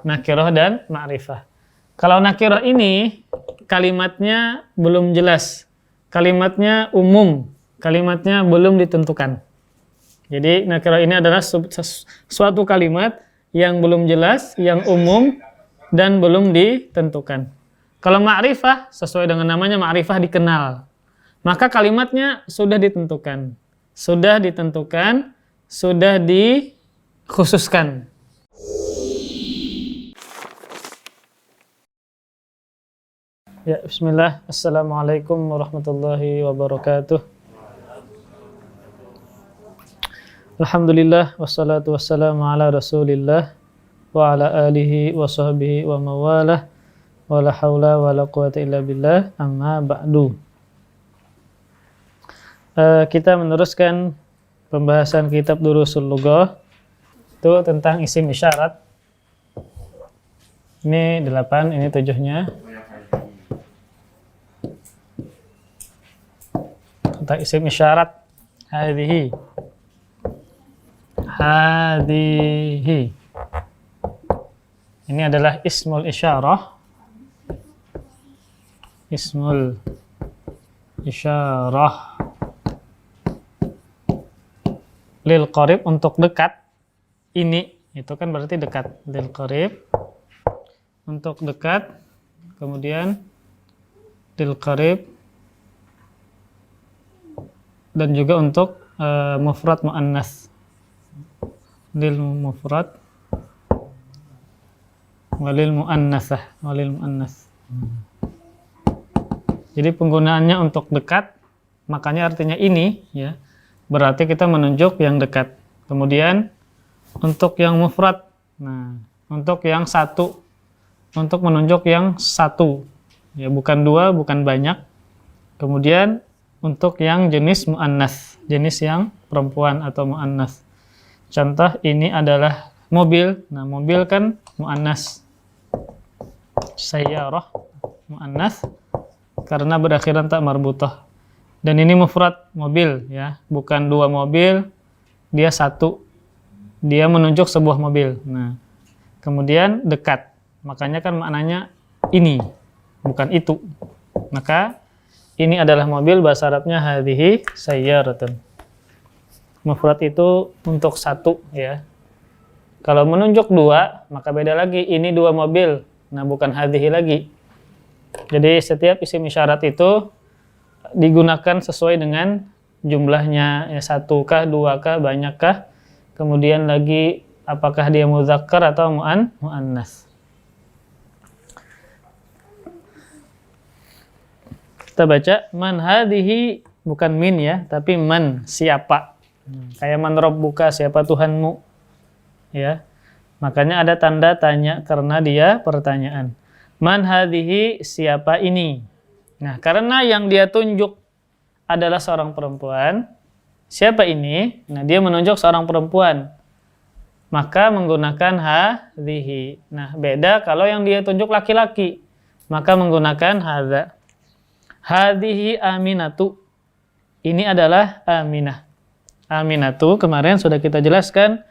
nakirah dan ma'rifah. Kalau nakirah ini kalimatnya belum jelas, kalimatnya umum, kalimatnya belum ditentukan. Jadi nakirah ini adalah suatu kalimat yang belum jelas, yang umum dan belum ditentukan. Kalau ma'rifah sesuai dengan namanya, ma'rifah dikenal. Maka kalimatnya sudah ditentukan. Sudah ditentukan, sudah dikhususkan. Ya, bismillah. Assalamualaikum warahmatullahi wabarakatuh. Alhamdulillah, wassalatu wassalamu ala rasulillah wa ala alihi wa sahbihi wa mawalah wa la hawla wa la quwata illa billah, amma ba'du. Kita meneruskan pembahasan kitab Durusul Lughah itu tentang isim isyarat. Ini 8, ini 7-nya. Tentang isim isyarat. Hadhihi. Ini adalah ismul isyarah. Ismul isyarah lil qarib, untuk dekat. Ini itu kan berarti dekat. Lil qarib untuk dekat. Kemudian lil qarib dan juga untuk mufrad muannas. Lil mufrad walil muannasah, walil muannas. Jadi penggunaannya untuk dekat, makanya artinya ini ya. Berarti kita menunjuk yang dekat. Kemudian untuk yang mufrad, nah, untuk yang satu, untuk menunjuk yang satu, ya, bukan dua, bukan banyak. Kemudian untuk yang jenis muannas, jenis yang perempuan atau muannas. Contoh ini adalah mobil. Nah, mobil kan muannas. Sayyarah muannas karena berakhiran tak marbutah. Dan ini mufrad, mobil ya, bukan dua mobil, dia satu. Dia menunjuk sebuah mobil. Nah, kemudian dekat. Makanya kan maknanya ini, bukan itu. Maka ini adalah mobil, bahasa Arabnya hadhihi sayyaratun. Mufrad itu untuk satu ya. Kalau menunjuk dua, maka beda lagi, ini dua mobil. Nah, bukan hadhihi lagi. Jadi setiap isim isyarat itu digunakan sesuai dengan jumlahnya, ya, satu kah, dua kah, banyak kah, kemudian lagi apakah dia muzakkar atau muannas. Kita baca man hadhihi, bukan min ya, tapi man, siapa. Kayak man rabbuka, siapa Tuhanmu ya. Makanya ada tanda tanya karena dia pertanyaan. Man hadhihi, siapa ini. Nah, karena yang dia tunjuk adalah seorang perempuan, siapa ini? Nah, dia menunjuk seorang perempuan, maka menggunakan hadhihi. Nah, beda kalau yang dia tunjuk laki-laki, maka menggunakan hadza. Hadhihi Aminatu, ini adalah Aminah. Aminatu kemarin sudah kita jelaskan,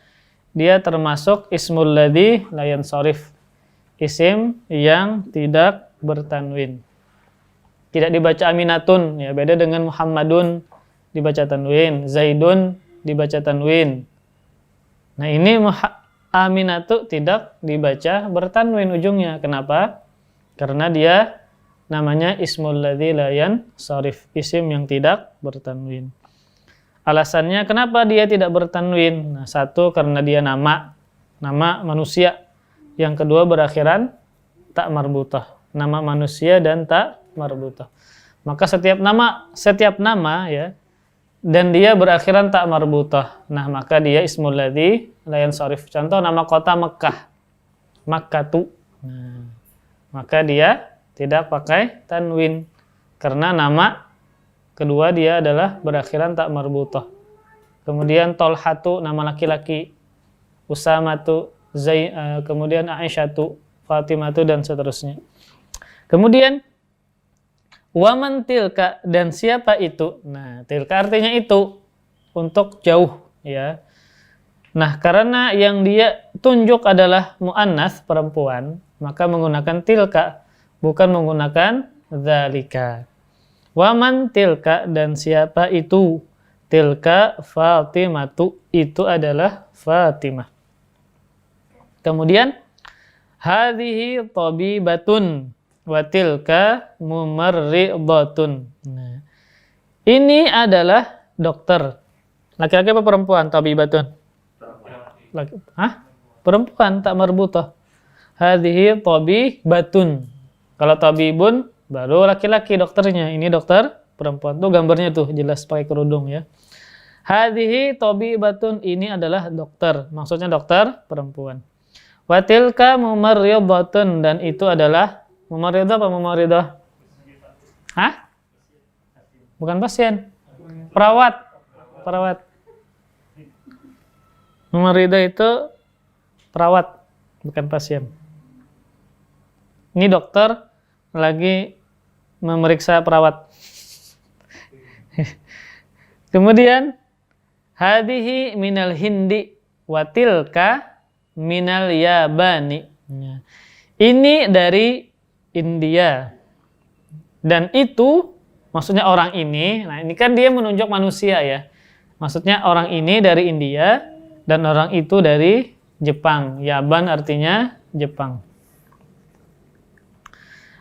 dia termasuk ismul ladzi la yansharif, isim yang tidak bertanwin. Tidak dibaca Aminatun, ya, beda dengan Muhammadun dibaca tanwin, Zaidun dibaca tanwin. Nah, ini Aminatu tidak dibaca bertanwin ujungnya. Kenapa? Karena dia namanya ismul ladzi la yansharif, isim yang tidak bertanwin. Alasannya kenapa dia tidak bertanwin? Nah, satu, karena dia nama manusia. Yang kedua, berakhiran tak marbutah, nama manusia dan tak marbutah. Maka setiap nama ya, dan dia berakhiran tak marbutah, nah maka dia ismul ladzi la yansharif. Contoh nama kota Mekah, Makkatu. Nah, maka dia tidak pakai tanwin karena nama kedua dia adalah berakhiran tak marbutah. Kemudian Tolhatu, nama laki-laki, Usamatu, kemudian Aisyatu, Fatimatu, dan seterusnya. Kemudian waman tilka, dan siapa itu. Nah, tilka artinya itu, untuk jauh ya. Nah, karena yang dia tunjuk adalah mu'annas, perempuan, maka menggunakan tilka, bukan menggunakan dzalika. Waman tilka, dan siapa itu? Tilka Fatimatu, itu adalah Fatimah. Kemudian hadhihi tabibatun wa tilka mumarridatun. Nah, ini adalah dokter. Laki-laki apa perempuan? Tabibatun. Laki. Hah? Perempuan, tak marbutah. Hadhihi tabibatun. Kalau tabibun baru laki-laki dokternya. Ini dokter perempuan. Tuh gambarnya tuh jelas pakai kerudung ya. Hadhihi tabibatun, ini adalah dokter. Maksudnya dokter perempuan. Wa tilka mumarridatun, dan itu adalah mumarridah apa mumarridah? Hah? Bukan pasien. Perawat. Perawat. Mumarridah itu perawat, bukan pasien. Ini dokter lagi memeriksa perawat. Kemudian hadhihi minal hindi wa tilka minal yabani. Ini dari India. Dan itu maksudnya orang ini. Nah, ini kan dia menunjuk manusia ya. Maksudnya orang ini dari India dan orang itu dari Jepang. Yaban artinya Jepang.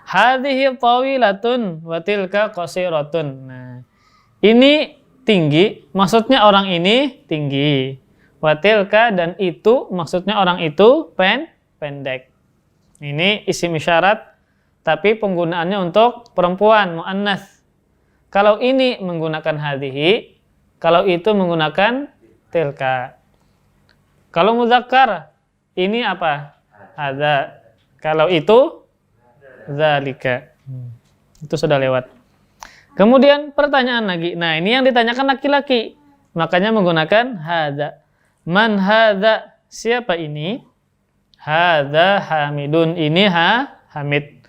Hadhihi tawilatun wa tilka qasiratun. Nah, ini tinggi, maksudnya orang ini tinggi. Wa tilka, dan itu maksudnya orang itu pendek. Ini isim isyarat tapi penggunaannya untuk perempuan, muannas. Kalau ini menggunakan hadhihi, kalau itu menggunakan tilka. Kalau muzakkar, ini apa? Hadza. Kalau itu, dzalika. Itu sudah lewat. Kemudian pertanyaan lagi. Nah, ini yang ditanyakan laki-laki. Makanya menggunakan hadza. Man hadza? Siapa ini? Hadza Hamidun. Ini Hamid.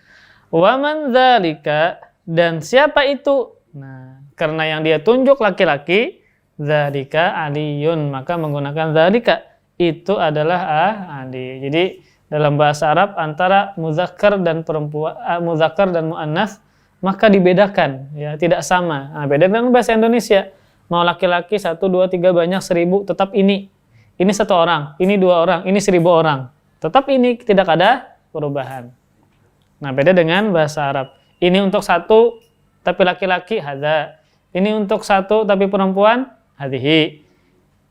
Wa man dzalika? Dan siapa itu? Nah, karena yang dia tunjuk laki-laki, dzalika Aliyun, maka menggunakan dzalika. Itu adalah Ali. Jadi dalam bahasa Arab antara muzakkar dan perempuan, muzakkar dan muannas, maka dibedakan, ya, tidak sama. Nah, beda dengan bahasa Indonesia. Mau laki-laki 1, 2, 3, banyak 1000, tetap ini. Ini 1 orang, ini 2 orang, ini 1000 orang. Tetap ini, tidak ada perubahan. Nah, beda dengan bahasa Arab. Ini untuk 1 tapi laki-laki, hadza. Ini untuk 1 tapi perempuan, hadhihi.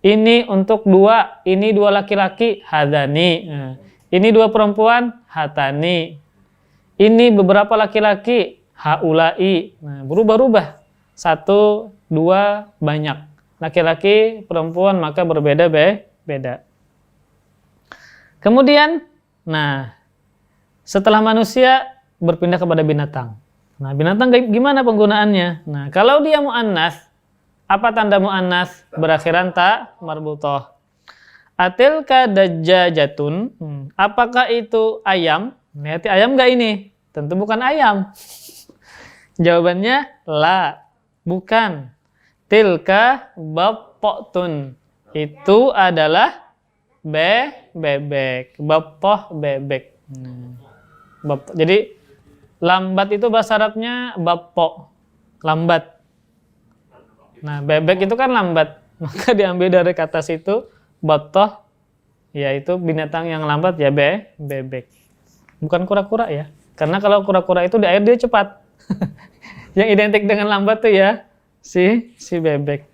Ini untuk 2, ini 2 laki-laki, hadzani. Nah, ini 2 perempuan, hatani. Ini beberapa laki-laki, haulai. Nah, berubah-ubah. 1, 2, banyak. Laki-laki, perempuan, maka beda. Kemudian, nah, setelah manusia berpindah kepada binatang. Nah, binatang gimana penggunaannya? Nah, kalau dia muannas, apa tanda muannas? Berakhiran ta marbutah. Atilka dajjajatun. Apakah itu ayam? Lihat ayam enggak ini? Tentu bukan ayam. Jawabannya la, bukan. Tilka bappotun. Itu adalah bebek. Bappoh bebek. Jadi lambat itu bahasa Arabnya bappo. Lambat. Nah, bebek itu kan lambat. Maka diambil dari kata situ bappoh, yaitu binatang yang lambat ya bebek. Bukan kura-kura ya. Karena kalau kura-kura itu di air dia cepat. Yang identik dengan lambat tuh ya si bebek.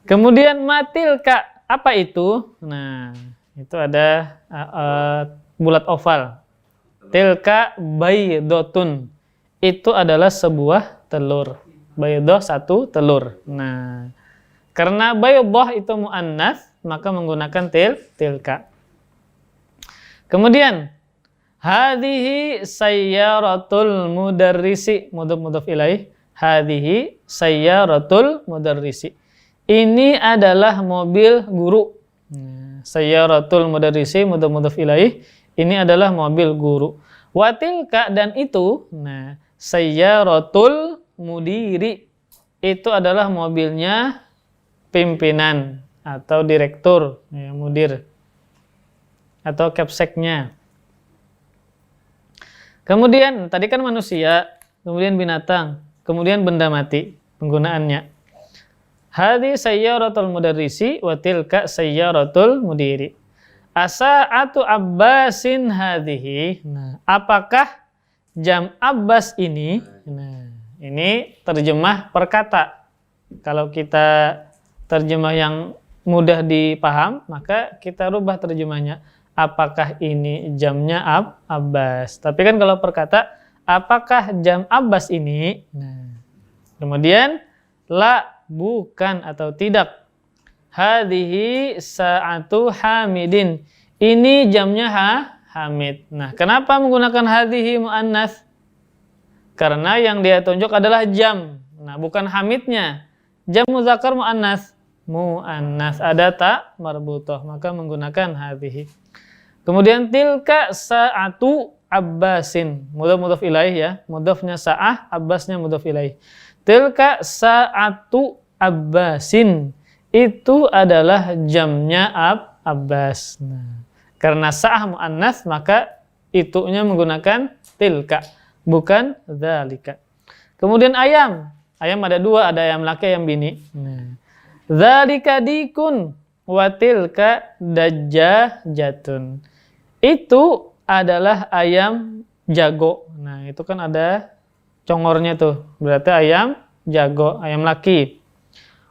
Kemudian matilka, apa itu? Nah, itu ada bulat oval. Tilka baydotun. Itu adalah sebuah telur. Baydoh 1 telur. Nah, karena baydoh itu muannas, maka menggunakan tilka. Kemudian hadhihi sayyaratul mudarrisi, mudhaf ilaih. Hadhihi sayyaratul mudarrisi. Ini adalah mobil guru. Sayyaratul mudarrisi, mudhaf ilaih. Ini adalah mobil guru. Wa tilka, dan itu, nah, sayyaratul mudiri. Itu adalah mobilnya pimpinan atau direktur, ya, mudir, atau kapseknya. Kemudian tadi kan manusia, kemudian binatang, kemudian benda mati penggunaannya. Hadhi sayyaratul mudarrisi wa tilka sayyaratul mudiri. Asa'atu Abbasin hadhihi. Nah, apakah jam Abbas ini? Nah, ini terjemah perkata. Kalau kita terjemah yang mudah dipaham, maka kita rubah terjemahnya. Apakah ini jamnya Abbas? Tapi kan kalau perkata, apakah jam Abbas ini? Nah, kemudian la, bukan atau tidak. Hadhihi sa'atu Hamidin. Ini jamnya Hamid. Nah, kenapa menggunakan hadhihi mu'annas? Karena yang dia tunjuk adalah jam. Nah, bukan Hamidnya. Jam muzakkar mu'annas. Mu'annas ada tak marbutoh, maka menggunakan hadhihi. Kemudian tilka sa'atu Abbasin, mudhaf ilaih ya, mudhafnya sa'ah, Abbasnya mudhaf ilaih. Tilka sa'atu Abbasin, itu adalah jamnya Abbas. Nah, karena sa'ah mu'annas maka itunya menggunakan tilka, bukan dzalika. Kemudian ayam ada dua, ada ayam laki, ayam bini. Nah, dzalika dikun wa tilka dajjajatun. Itu adalah ayam jago. Nah, itu kan ada congornya tuh. Berarti ayam jago, ayam laki.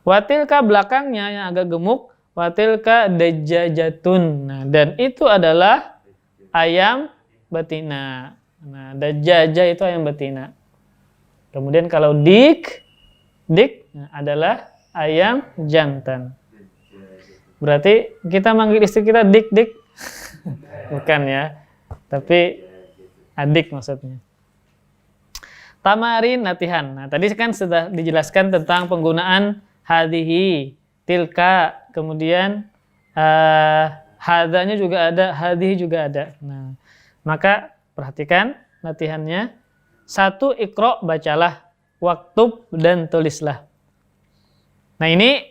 Watilka belakangnya yang agak gemuk, watilka dajjajatun. Nah, dan itu adalah ayam betina. Nah, dajjajah itu ayam betina. Kemudian kalau dik adalah ayam jantan. Berarti kita manggil istri kita dik. Bukan ya, tapi adik maksudnya. Tamarin latihan. Nah, tadi kan sudah dijelaskan tentang penggunaan hadhihi, tilka, kemudian hadanya juga ada, hadhihi juga ada. Nah, maka perhatikan latihannya. 1, iqra, bacalah, waktub, dan tulislah. Nah, ini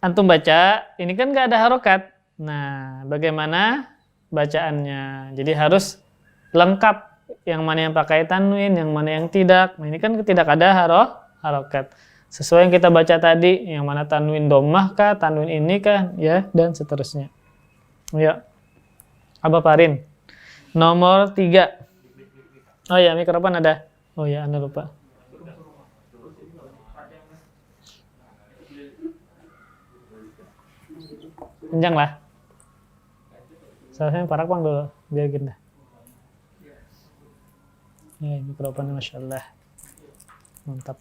antum baca, ini kan nggak ada harokat. Nah, bagaimana bacaannya? Jadi harus lengkap, yang mana yang pakai tanwin, yang mana yang tidak. Nah, ini kan tidak ada harokat. Sesuai yang kita baca tadi, yang mana tanwin dhammah kah, tanwin ini kah, ya, dan seterusnya. Ya. Abah Parin. Nomor 3. Oh ya, mikrofon ada. Oh ya, Anda lupa. Panjang lah. Saya parak bang dulu, biar gini. Ya, mikrofonnya Masya Allah. Mantap.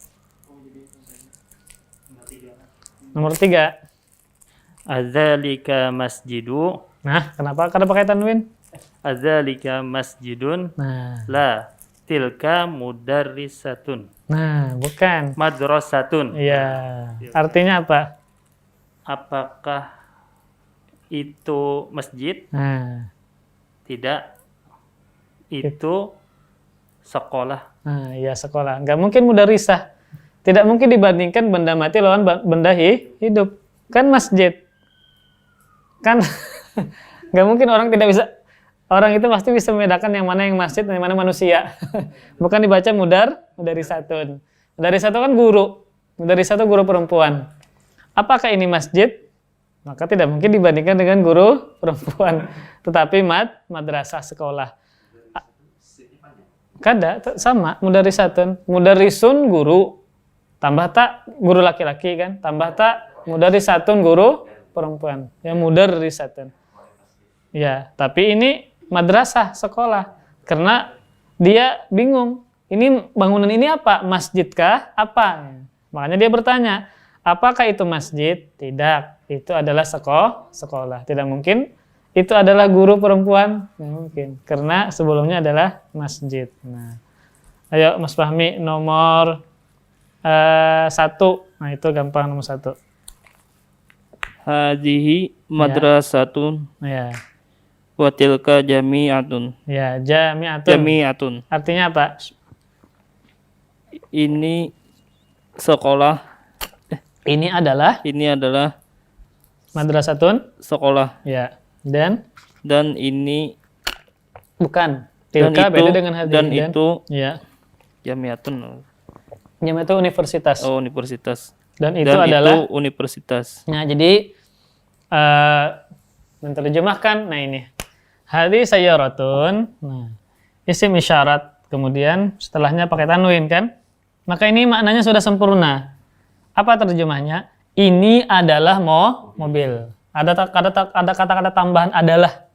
Nomor 3. Adzalika masjidu. Nah, kenapa? Karena pakai tanwin. Adzalika masjidun. Nah, La tilka mudarrisatun. nah, bukan. Madrasatun. Iya. Artinya apa? Apakah itu masjid? Nah, Tidak. Itu sekolah. nah, ya sekolah. Nggak mungkin mudarisah. Tidak mungkin dibandingkan benda mati lawan benda hidup. Kan masjid. Kan nggak mungkin orang tidak bisa. Orang itu pasti bisa membedakan yang mana yang masjid dan yang mana manusia. Bukan dibaca mudarisatun. Mudarisatun kan guru. Mudarisatun guru perempuan. Apakah ini masjid? Maka tidak mungkin dibandingkan dengan guru perempuan. Tetapi madrasah sekolah. Kada sama mudarisatun. Mudarisun guru. Tambah tak guru laki-laki kan. Tambah tak mudarisatun guru perempuan. Ya mudarisatun. Ya, tapi ini madrasah sekolah. Karena dia bingung. Ini bangunan ini apa? Masjid kah? Apa? Makanya dia bertanya, apakah itu masjid? Tidak. Itu adalah sekolah. Tidak mungkin itu adalah guru perempuan. Tidak mungkin. Karena sebelumnya adalah masjid. Nah, ayo Mas Fahmi nomor 1. Nah, itu gampang nomor 1. Hadhihi madrasatun. Ya. Wa tilka jami'atun. Ya, jami'atun. Jami'atun. Artinya apa? Ini sekolah. Ini adalah Madrasatun, sekolah. ya. Dan ini bukan. dan Tilka itu beda dengan hadhihi. dan itu ya. jamiatun. Jam itu universitas. Oh, universitas. Dan itu Dan adalah itu universitas. Nah, jadi menerjemahkan, nah ini. Hadhi sayyaratun. Nah, isim isyarat. Kemudian setelahnya pakai tanwin kan? Maka ini maknanya sudah sempurna. Apa terjemahnya? Ini adalah mobil. Ada kata-kata tambahan adalah.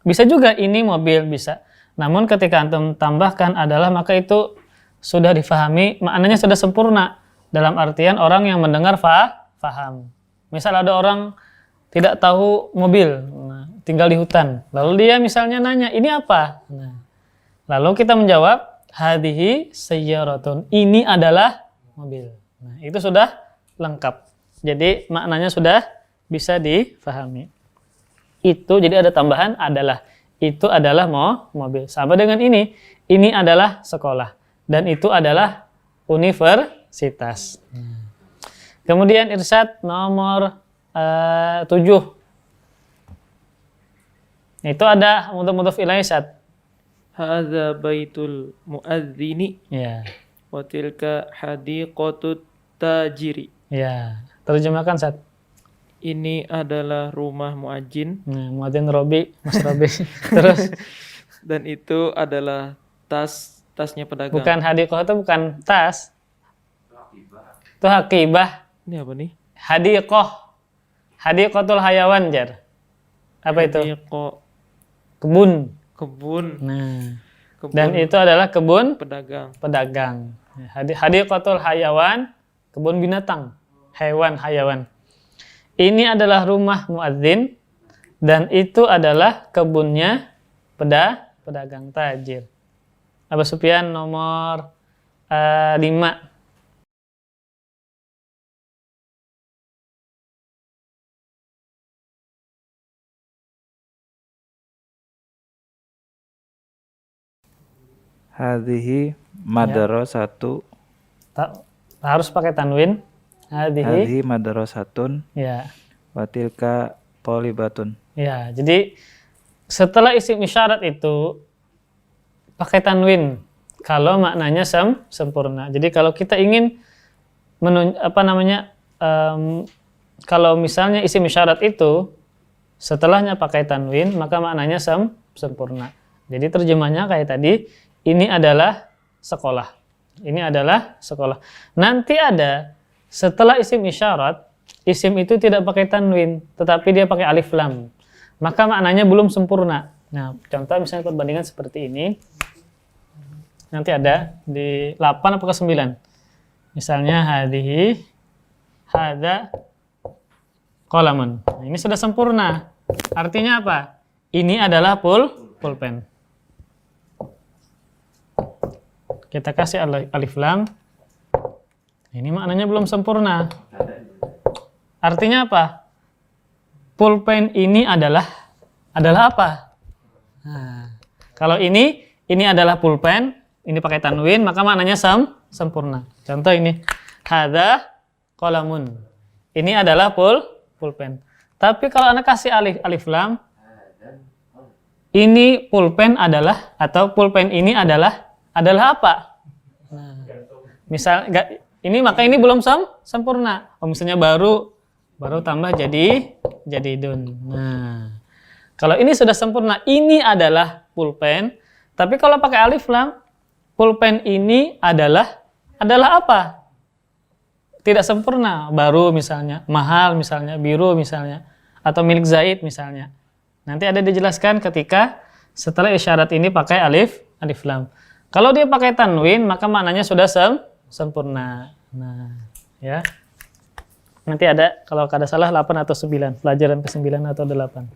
Bisa juga ini mobil, bisa. Namun ketika antum tambahkan adalah, maka itu sudah difahami, maknanya sudah sempurna. Dalam artian orang yang mendengar faham. Misal ada orang tidak tahu mobil, nah, tinggal di hutan. Lalu dia misalnya nanya, ini apa? Nah, lalu kita menjawab, hadhihi sayyaratun. Ini adalah mobil. Nah, itu sudah lengkap. Jadi maknanya sudah bisa difahami. Itu jadi ada tambahan adalah. Itu adalah mobil. Sama dengan ini. Ini adalah sekolah. Dan itu adalah universitas. Kemudian irsyad nomor 7. Itu ada mudhaf ilaih irsyad. Hadza baitul muadzini Ya. wa tilka hadiqatut tajiri. Ya. Terjemahkan Sat. Ini adalah rumah muadzin. Nah, muadzin Robi, Mas Robi. Terus Dan itu adalah tasnya pedagang. bukan hadiqah itu bukan tas. Itu hakibah. Ini apa nih? Hadiqah. Hadiqatul hayawan, Jar. Apa itu? Kebun. Kebun. Nah, Kebun dan itu adalah kebun pedagang. pedagang. Hadiqatul hayawan, kebun binatang. Hewan, hayawan. Ini adalah rumah muadzin dan itu adalah kebunnya pedagang tajir. Abu Sufyan nomor 5. Hadhihi madrasatu. Harus pakai tanwin. Hadhihi madrasatun Ya. wa tilka thalibatun. Ya, jadi setelah isim isyarat itu pakai tanwin kalau maknanya sempurna. Jadi kalau kita ingin kalau misalnya isim isyarat itu setelahnya pakai tanwin, maka maknanya sempurna. Jadi terjemahnya kayak tadi, ini adalah sekolah. Ini adalah sekolah. Nanti ada setelah isim isyarat, isim itu tidak pakai tanwin, tetapi dia pakai alif lam. Maka maknanya belum sempurna. Nah, contoh misalnya perbandingan seperti ini. Nanti ada di 8 atau ke 9. Misalnya hadhihi, hadza qalamun. Nah, ini sudah sempurna. Artinya apa? Ini adalah pulpen. Kita kasih alif lam. Ini maknanya belum sempurna. Artinya apa? Pulpen ini adalah apa? Nah, kalau ini adalah pulpen, ini pakai tanwin, maka maknanya sempurna. Contoh ini, hadza qalamun. Ini adalah pulpen. Tapi kalau Anda kasih alif lam, ini pulpen adalah, atau pulpen ini adalah apa? Nah, misal ini maka ini belum sempurna. Oh, misalnya baru tambah jadi dun. Nah, kalau ini sudah sempurna, ini adalah pulpen. Tapi kalau pakai alif lam, pulpen ini adalah apa? Tidak sempurna. Baru misalnya, mahal misalnya, biru misalnya, atau milik Zaid misalnya. Nanti ada dijelaskan ketika setelah isyarat ini pakai alif lam. Kalau dia pakai tanwin, maka maknanya sudah sempurna. Nah, ya. Nanti ada, kalau kada salah 8 atau 9, pelajaran ke-9 atau 8.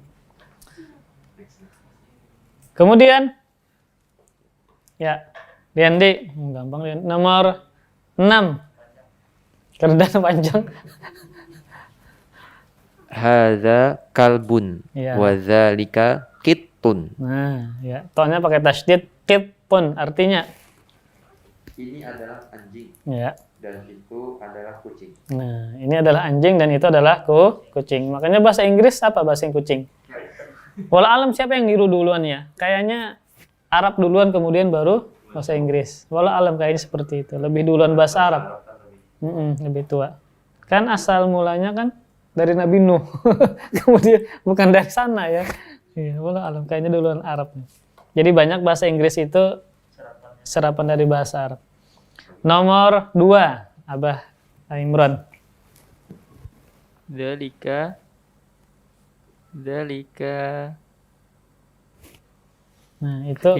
Kemudian, ya, Riandi, gampang Riandi. Nomor 6. Kerdan panjang. Hadza kalbun Ya. wa dzalika qittun. Nah, ya, tonya pakai tasydid, qitpun, artinya Ini adalah anjing. ya. dan itu adalah kucing. Nah, ini adalah anjing dan itu adalah kucing. Makanya bahasa Inggris apa bahasa kucing? Walau alam siapa yang niru duluan ya? Kayaknya Arab duluan kemudian baru bahasa Inggris. Walau alam kayaknya seperti itu. Lebih duluan bahasa Arab. Lebih tua. Kan asal mulanya kan dari Nabi Nuh. Kemudian bukan dari sana ya. Iya, walau alam kayaknya duluan Arab. Jadi banyak bahasa Inggris itu serapan dari bahasa Arab. Nomor 2, Abah Imran. Dalika. Nah, itu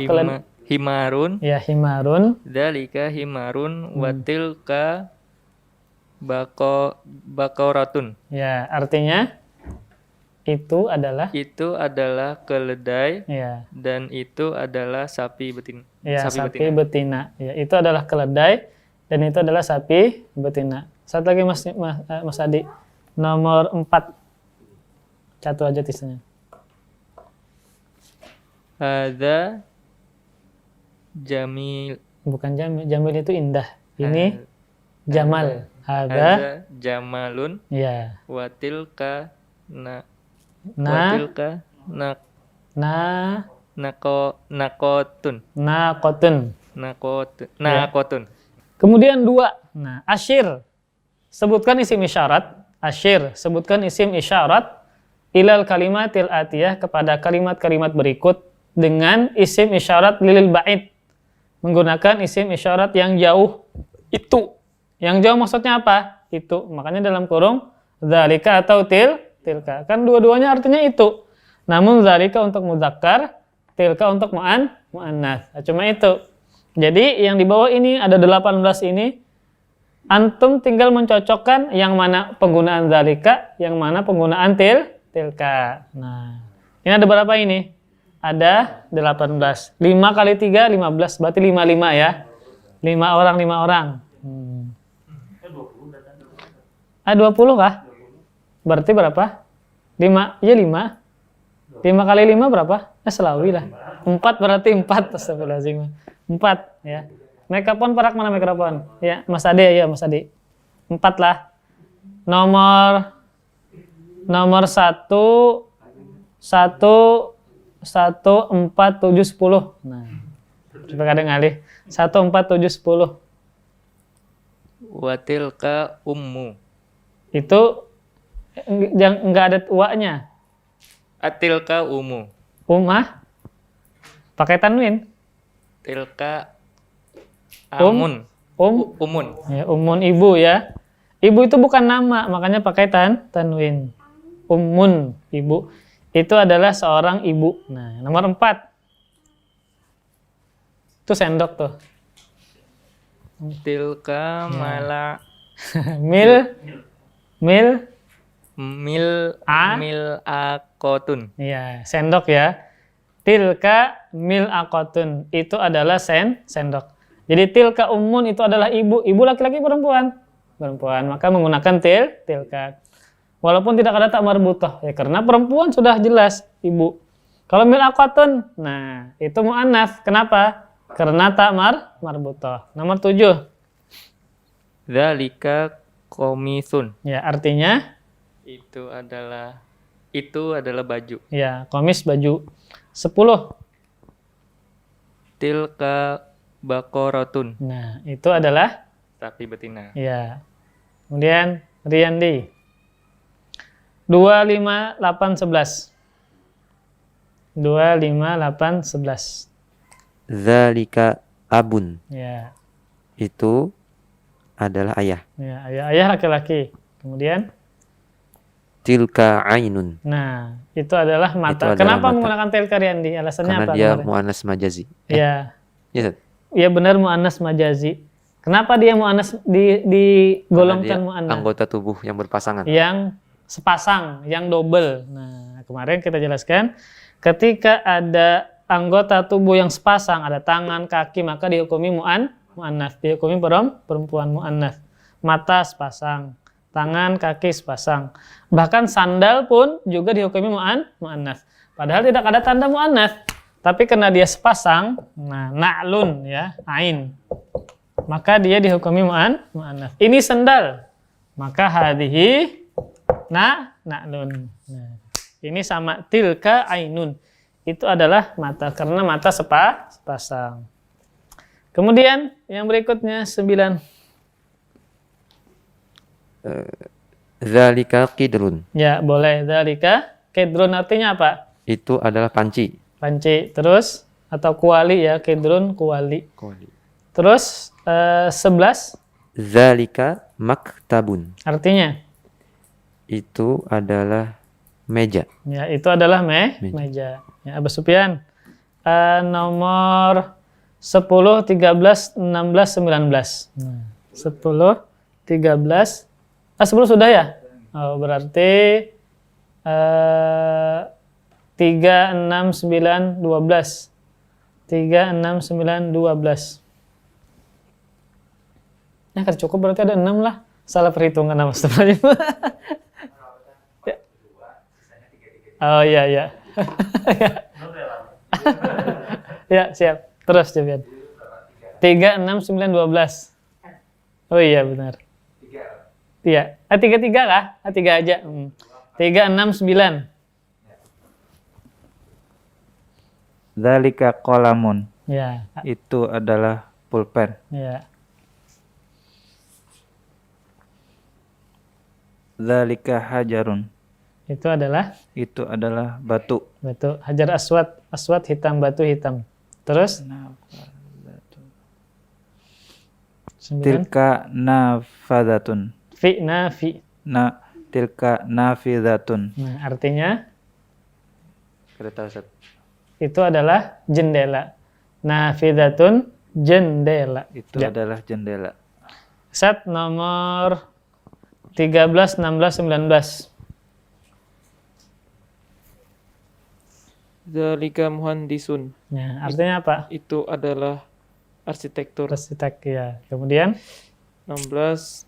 Himarun. ya himarun. Dalika himarun watilka bakoratun. Ya, artinya itu adalah keledai ya, dan itu adalah sapi betina. ya sapi betina. Ya, itu adalah keledai dan itu adalah sapi betina. Satu lagi Mas Adi. Nomor 4. Satu aja tulisannya. Hadza jamil. Bukan jamil. Jamil itu indah. Ini jamal. Hadza jamalun. ya. Watilka Nakotun. Nakotun. Kemudian 2. Nah, asyir. Sebutkan isim isyarat. Asyir. Sebutkan isim isyarat ilal kalimatil atiyah kepada kalimat-kalimat berikut dengan isim isyarat lilil ba'id. Menggunakan isim isyarat yang jauh itu. Yang jauh maksudnya apa? Itu. Makanya dalam kurung dzalika atau tilka. Kan dua-duanya artinya itu. Namun dzalika untuk mudzakkar, tilka untuk muannats. Nah, cuma itu. Jadi yang di bawah ini ada 18 ini. Antum tinggal mencocokkan yang mana penggunaan dzalika, yang mana penggunaan tilka. Nah, ini ada berapa ini? Ada 18. 5 kali 3, 15. Berarti 55 ya. 5 orang. 20 kah? Berarti berapa? 5. Iya 5. 5 kali 5 berapa? Selawi lah. 4 berarti 4. Astagfirullahaladzim. 4 ya. Mikrofon perak mana mikrofon? Ya, Mas Ade ya, Mas Ade. 4 lah. Nomor 1 4 7 10. Nah. Coba kadang ngalih. 1 4 7 10. Watilka ummu. Itu enggak ada uaknya. Atilka ummu. Ummah pakai tanwin. Tilka amun. Umun. Ya, umun ibu ya. Ibu itu bukan nama, makanya pakai tanwin. Ummun, ibu. Itu adalah seorang ibu. Nah, nomor 4. Itu sendok tuh. Tilka mala mil akotun. Iya, sendok ya. Tilka mil akotun. Itu adalah sendok. Jadi tilka ummun itu adalah ibu. Ibu laki-laki perempuan? Perempuan. Maka menggunakan tilka. Walaupun tidak ada tak marbutoh. Ya karena perempuan sudah jelas ibu. Kalau mil akotun, nah itu mu'annats. Kenapa? Karena tak marbutoh. Nomor 7. Dzalika komisun. Ya, artinya? Itu adalah baju. Ya, komis baju. 10. Tilka bakoratun. Nah, itu adalah Sapi betina. ya. Kemudian Riyandi. 2, 5, 8, 11. 2, 5, 8, 11. Dzalika abun. Ya. Itu adalah ayah. Ya, ayah laki-laki. Kemudian Tilka ainun. nah, itu adalah mata. Itu adalah Kenapa mata. menggunakan tilka Riyandi? Alasannya Karena apa? dia kemarin? muannas majazi. Ya. Ya, Ustaz? Ya benar mu'annas majazi. Kenapa dia mu'annas digolongkan Karena dia mu'annas? anggota tubuh yang berpasangan. Yang sepasang, yang double. Nah, kemarin kita jelaskan ketika ada anggota tubuh yang sepasang, ada tangan, kaki, maka dihukumi mu'annas, dihukumi perempuan mu'annas. Mata sepasang, tangan, kaki sepasang. Bahkan sandal pun juga dihukumi mu'annas. Padahal tidak ada tanda mu'annas. Tapi karena dia sepasang, nah na'lun ya, ain. maka dia dihukumi mu'annas. Ini sendal, maka hadhihi na'lun. Nah, ini sama tilka ainun. Itu adalah mata, karena mata sepasang. Kemudian yang berikutnya 9. Zalika qidrun. Ya, boleh. Dzalika kidrun artinya apa? Itu adalah panci. Panci. Terus atau kuali ya, kidrun kuali. Terus 11 Zalika maktabun. artinya? Itu adalah meja. Ya, itu adalah meja. Ya, Abu Sufyan. Nomor 10, 13, 16, 19. Nah, 10, 13. 10 sudah ya? Oh, berarti 3, 6, 9, 12. 3, 6, 9, 12. Ya, kan cukup berarti ada 6 lah. Salah perhitungan nama sebenarnya. Ya. Oh iya, iya. Ya, siap. Terus, Javian. 3, 6, 9, 12. Oh iya, benar. Iya. 3, 3 kah? 3 aja. 3, 6, 9. Dzalika qalamun. Ya. Itu adalah pulpen. Ya. Dzalika hajarun. Itu adalah Itu adalah batu. batu. Hajar aswad. Aswad hitam, batu hitam. Terus? 9. Tilka nafadatun. Fi, nafi. Tilka nafidatun. Nah, artinya Kereta Ustaz. itu adalah jendela. Nafidatun, jendela. Itu Ya. adalah jendela. Set nomor 13, 16, 19. Dzalika muhandisun. Ya, artinya apa? Itu adalah arsitektur. Arsitek ya. Kemudian 16.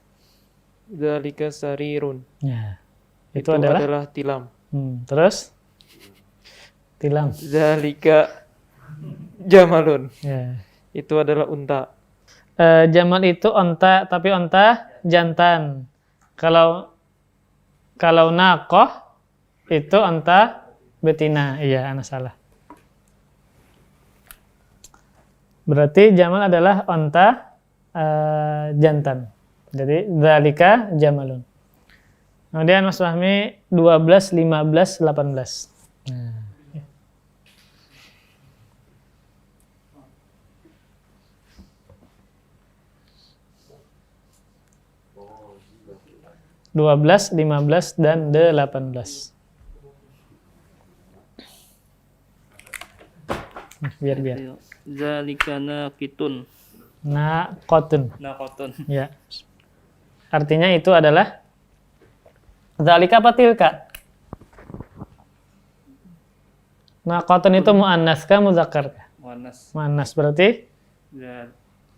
Dzalika sarirun. ya. Itu adalah tilam. Terus tilam. Dzalika jamalun. Ya. Itu adalah unta. Jamal itu onta, tapi onta jantan. Kalau naqah itu onta betina. Iya, ana salah. Berarti jamal adalah onta jantan. Jadi dzalika jamalun. Kemudian Mas Fahmi 12, 15, 18. Nah. 12, 15, dan 18. Biar. Zalika naqitun. Naqatun. Naqatun. Ya. Artinya itu adalah zalika apa tilka? Naqatun itu muannas kah muzakkar kah? Muannas. Muannas berarti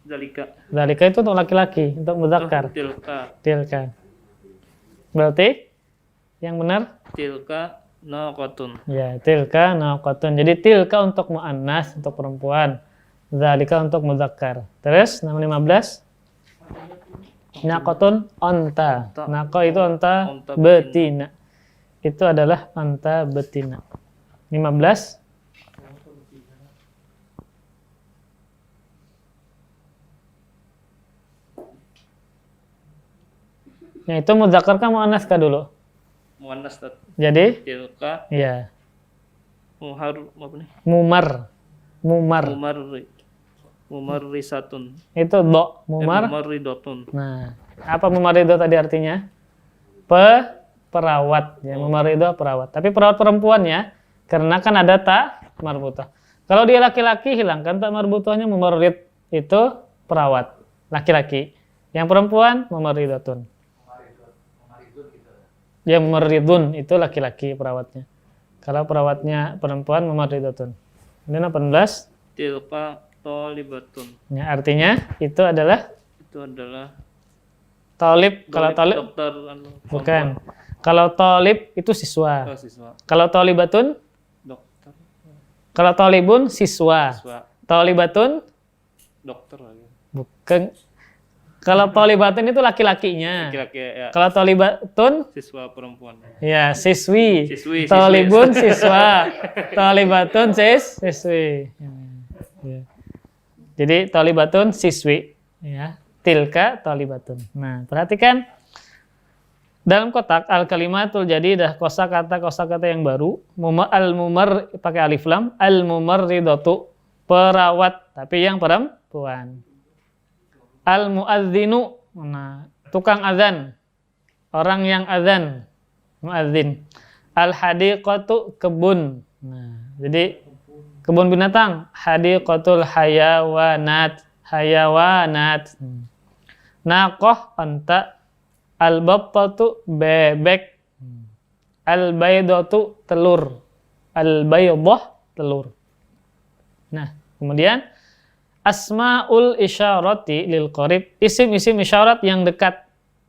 Zalika. zalika itu untuk laki-laki, untuk muzakkar. Tilka. Tilka. Berarti yang benar? Tilka naqatun. Ya, tilka naqatun. Jadi tilka untuk muannas, untuk perempuan. Zalika untuk muzakkar. Terus nomor 15. Naqatun onta. Naqa itu onta Onta betina. Itu adalah onta betina. 15. Ya, itu muzakkar kah muannas kah dulu? Muannas tat. Jadi, Tilka ya, muhar apa nih? mumar. Mumarrisatun. Itu do, mumar. Mumarridatun. Nah, apa mumarido tadi artinya? Perawat ya, mumarido perawat. Tapi perawat perempuan ya, karena kan ada ta marbutah. Kalau dia laki-laki hilangkan ta marbutahnya, mumarid itu perawat laki-laki. Yang perempuan mumaridatun. Ya, mumaridun itu laki-laki perawatnya. Kalau perawatnya perempuan mumaridatun. Ini 18. Tilka talibatun. Ya, artinya itu adalah Itu adalah talib. Kalau talib dokter bukan. Kalau talib itu siswa. siswa. Kalau talibatun, Dokter kalau talibun siswa. siswa. Talibatun Dokter lagi. bukan. Kalau thalibatun itu laki-lakinya. Laki-laki ya. Kalau thalibatun Siswa perempuan. ya siswi. Siswi. Thalibun siswa. Thalibatun siswi. Ya. Jadi thalibatun siswi ya. Tilka thalibatun. Nah, perhatikan dalam kotak al-kalimatul jadidah kosakata yang baru. Al-mumar pakai alif lam, al-mumarridatu perawat tapi yang perempuan. Al-muadzinu, nah, tukang azan, orang yang azan, muadzin. Al-hadiqatu kebun. Nah, jadi kebun binatang, hadiqatul hayawanat, hayawanat. Naqah unta, al-battatu bebek, al-baydatu telur, al-baydah telur. Nah, kemudian asmaul isyarati lil qarib, isim-isim isyarat yang dekat.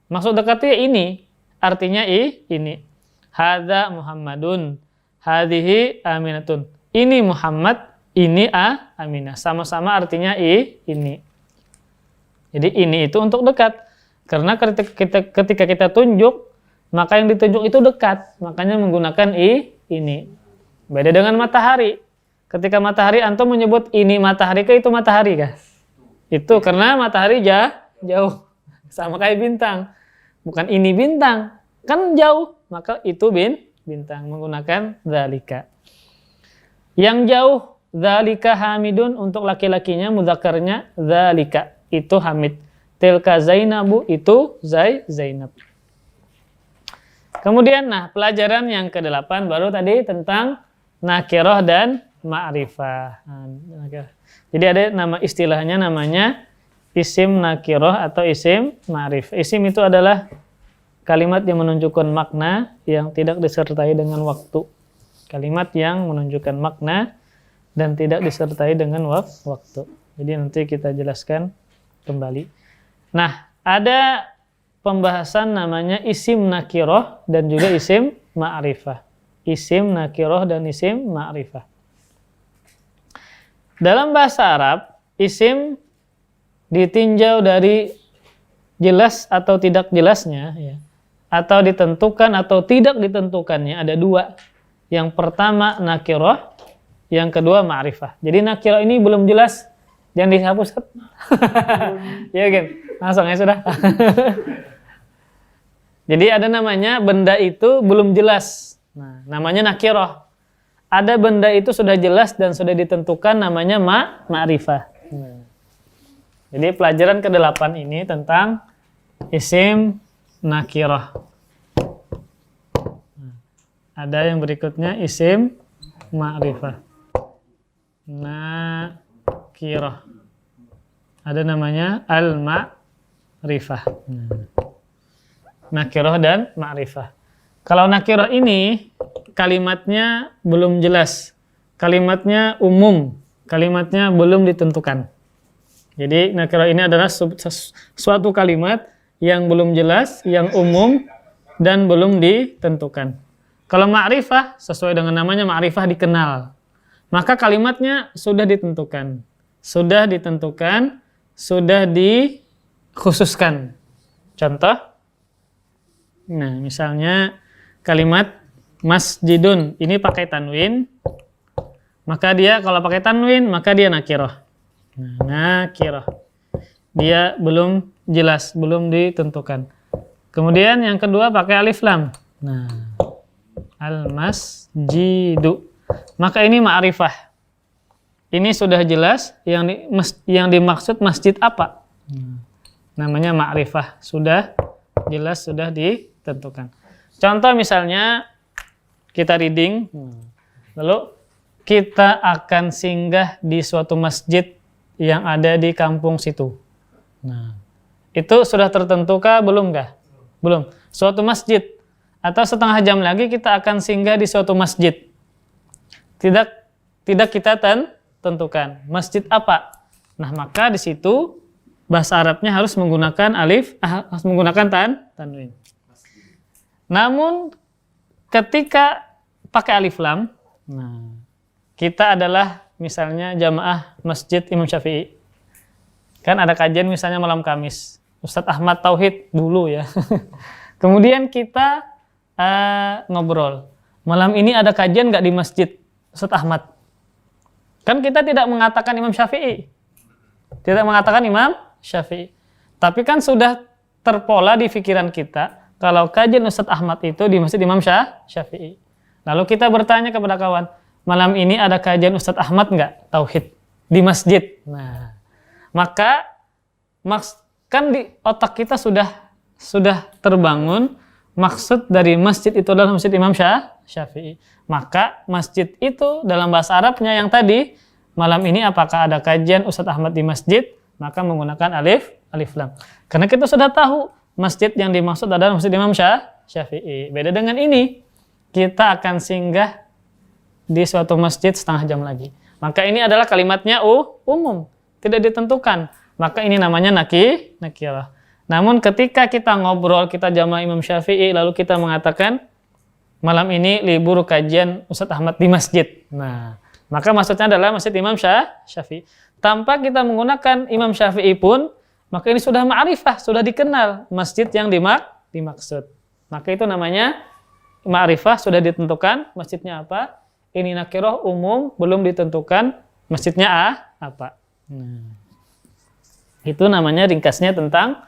Maksud dekatnya ini, artinya ini. Hadza Muhammadun, hadhihi Aminatun. Ini Muhammad, ini Aminah. Sama-sama artinya ini. Jadi ini itu untuk dekat. Karena ketika kita tunjuk, maka yang ditunjuk itu dekat. Makanya menggunakan ini. Beda dengan matahari. Ketika matahari antum menyebut ini matahari kah itu matahari kah? Itu karena matahari jauh. Sama kayak bintang. Bukan ini bintang, kan jauh. Maka itu bintang menggunakan dzalika. Yang jauh dzalika hamidun untuk laki-lakinya mudzakarnya dzalika itu hamid. Tilka Zainabu itu Zainab. Kemudian pelajaran yang ke-8 baru tadi tentang nakirah dan ma'rifah. Jadi ada nama istilahnya namanya isim nakirah atau isim ma'rifah. Isim itu adalah kalimat yang menunjukkan makna yang tidak disertai dengan waktu. Kalimat yang menunjukkan makna dan tidak disertai dengan waktu. Jadi nanti kita jelaskan kembali. Nah, ada pembahasan namanya isim nakirah dan juga isim ma'rifah. Isim nakirah dan isim ma'rifah. Dalam bahasa Arab, isim ditinjau dari jelas atau tidak jelasnya, ya, atau ditentukan atau tidak ditentukannya, ada dua. Yang pertama nakirah, yang kedua ma'rifah. Jadi nakirah ini belum jelas, jangan dihapus. Ya kan? Langsung ya sudah. Jadi ada namanya benda itu belum jelas. Nah, namanya nakirah. Ada benda itu sudah jelas dan sudah ditentukan, namanya ma'rifah. Jadi pelajaran ke-8 ini tentang isim nakirah. Ada yang berikutnya isim ma'rifah. Nakirah. Ada namanya al-ma'rifah. Nakirah dan ma'rifah. Kalau nakirah ini kalimatnya belum jelas, kalimatnya umum, kalimatnya belum ditentukan. Jadi nakirah ini adalah suatu kalimat yang belum jelas, yang umum dan belum ditentukan. Kalau ma'rifah sesuai dengan namanya ma'rifah dikenal, maka kalimatnya sudah ditentukan, sudah dikhususkan. Contoh, nah misalnya kalimat masjidun ini pakai tanwin, maka dia kalau pakai tanwin maka dia nakirah. Nakirah. Dia belum jelas, belum ditentukan. Kemudian yang kedua pakai alif lam. Nah, al-masjidu. Maka ini ma'rifah. Ini sudah jelas yang dimaksud masjid apa? Namanya ma'rifah. Sudah jelas, sudah ditentukan. Contoh misalnya kita reading, lalu kita akan singgah di suatu masjid yang ada di kampung situ. Nah, itu sudah tertentukah belumkah? Belum. Suatu masjid atau setengah jam lagi kita akan singgah di suatu masjid. Tidak kita tentukan masjid apa. Nah, maka di situ bahasa Arabnya harus menggunakan harus menggunakan tanwin. Namun ketika pakai alif lam, nah, kita adalah misalnya jamaah Masjid Imam Syafi'i. Kan ada kajian misalnya malam Kamis. Ustadz Ahmad Tauhid dulu ya. Kemudian kita ngobrol. Malam ini ada kajian nggak di masjid Ustadz Ahmad? Kan kita tidak mengatakan Imam Syafi'i. Tidak mengatakan Imam Syafi'i. Tapi kan sudah terpola di pikiran kita kalau kajian Ustadz Ahmad itu di masjid Imam Syafi'i. Lalu kita bertanya kepada kawan, malam ini ada kajian Ustadz Ahmad nggak? Tauhid di masjid. Nah, maka kan di otak kita sudah terbangun maksud dari masjid itu adalah masjid Imam Syafi'i. Maka masjid itu dalam bahasa Arabnya yang tadi, malam ini apakah ada kajian Ustadz Ahmad di masjid? Maka menggunakan alif lam. Karena kita sudah tahu masjid yang dimaksud adalah masjid Imam Syafi'i. Beda dengan ini, kita akan singgah di suatu masjid setengah jam lagi. Maka ini adalah kalimatnya umum, tidak ditentukan. Maka ini namanya nakirah. Namun ketika kita ngobrol, kita jamaah Imam Syafi'i, lalu kita mengatakan, malam ini libur kajian Ustadz Ahmad di masjid. Nah, maka maksudnya adalah masjid Imam Syafi'i. Tanpa kita menggunakan Imam Syafi'i pun, maka ini sudah ma'rifah, sudah dikenal masjid yang dimaksud. Maka itu namanya ma'rifah, sudah ditentukan masjidnya apa. Ini nakirah umum, belum ditentukan masjidnya apa. Nah, itu namanya ringkasnya tentang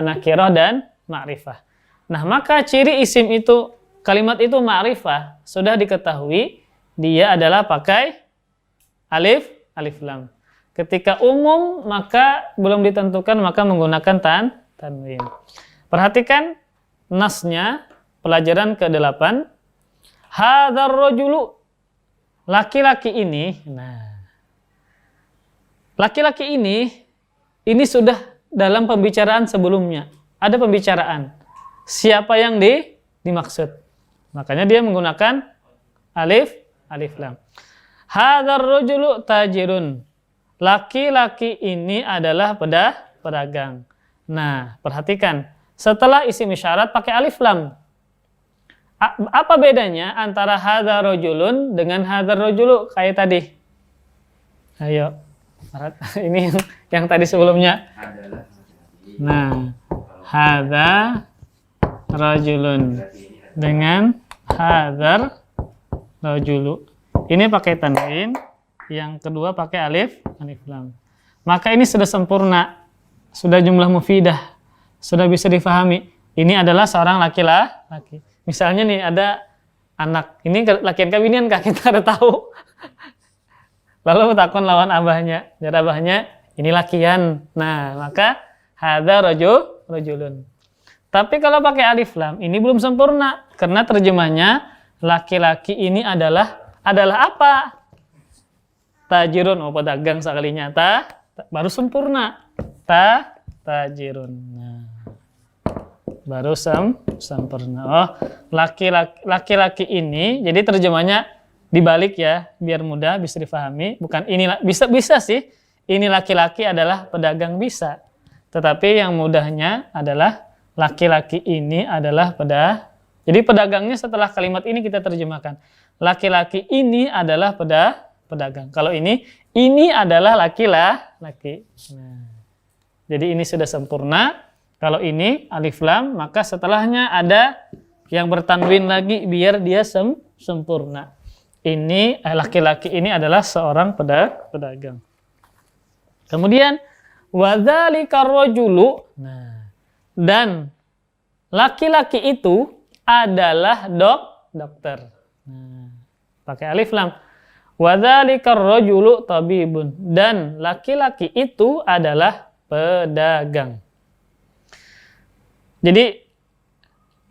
nakirah dan ma'rifah. Nah, maka ciri isim itu, kalimat itu ma'rifah, sudah diketahui dia adalah pakai alif lam. Ketika umum maka belum ditentukan, maka menggunakan tanwin. Perhatikan nasnya, pelajaran ke-8. Hadzal rajulu, laki-laki ini. Nah, laki-laki ini sudah dalam pembicaraan sebelumnya. Ada pembicaraan. Siapa yang dimaksud? Makanya dia menggunakan alif lam. Hadzal rajulu tajirun. Laki-laki ini adalah pedagang. Nah, perhatikan. Setelah isim isyarat pakai alif lam. Apa bedanya antara hadzal rajulun dengan hadzal rajulu kayak tadi? Ayo. Ini yang tadi sebelumnya. Nah, hadza rajulun dengan hadzal rajulu. Ini pakai tanwin, yang kedua pakai alif lam. Maka ini sudah sempurna, sudah jumlah mufidah, sudah bisa difahami. Ini adalah seorang laki-laki. Misalnya nih ada anak, ini lakian kawinian kah, kita ada tahu. Lalu takon lawan abahnya, jadi abahnya ini lakian. Nah, maka hadza rajulun. Tapi kalau pakai alif lam ini belum sempurna karena terjemahnya laki-laki ini adalah apa? Tajirun, pedagang sekalinya. Baru sempurna. Tajirun. Nah, baru sempurna. Oh, laki-laki ini, jadi terjemahnya dibalik ya, biar mudah bisa difahami. Bukan ini bisa sih. Ini laki-laki adalah pedagang bisa. Tetapi yang mudahnya adalah laki-laki ini adalah Jadi pedagangnya setelah kalimat ini kita terjemahkan. Laki-laki ini adalah pedagang. Kalau ini adalah laki-laki. Nah, jadi ini sudah sempurna. Kalau ini alif lam, maka setelahnya ada yang bertanwin lagi biar dia sempurna. Ini laki-laki ini adalah seorang pedagang. Kemudian wadzalika rajulu. Nah, dan laki-laki itu adalah dokter. Nah, pakai alif lam. Wadzalika rajulu tabibun, dan laki-laki itu adalah pedagang. Jadi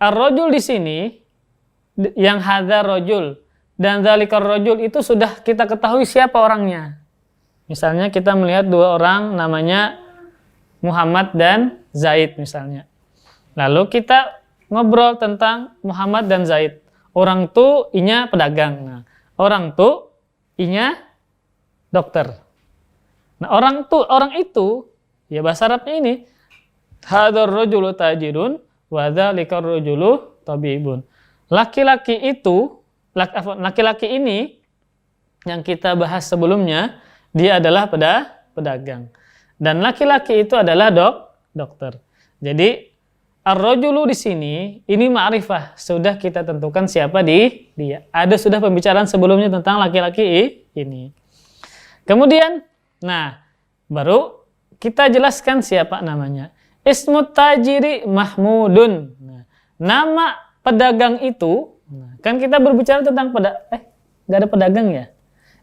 ar-rajul di sini yang hadzal rajul dan dzalikar rajul itu sudah kita ketahui siapa orangnya. Misalnya kita melihat dua orang namanya Muhammad dan Zaid misalnya. Lalu kita ngobrol tentang Muhammad dan Zaid. Orang tuh inya pedagang. Nah, orang tuh inya dokter. Nah, orang itu ya bahasa Arabnya ini hadzal rajulu tajirun wa dzalikar rajulu tabibun. Laki-laki ini yang kita bahas sebelumnya, dia adalah pedagang. Dan laki-laki itu adalah dokter. Jadi ar-rajulu di sini ini ma'rifah, sudah kita tentukan siapa dia. Ada sudah pembicaraan sebelumnya tentang laki-laki ini. Kemudian, nah, baru kita jelaskan siapa namanya. Ismut tajiri Mahmudun. Nah, nama pedagang itu, nah, kan kita berbicara tentang nggak ada pedagang ya.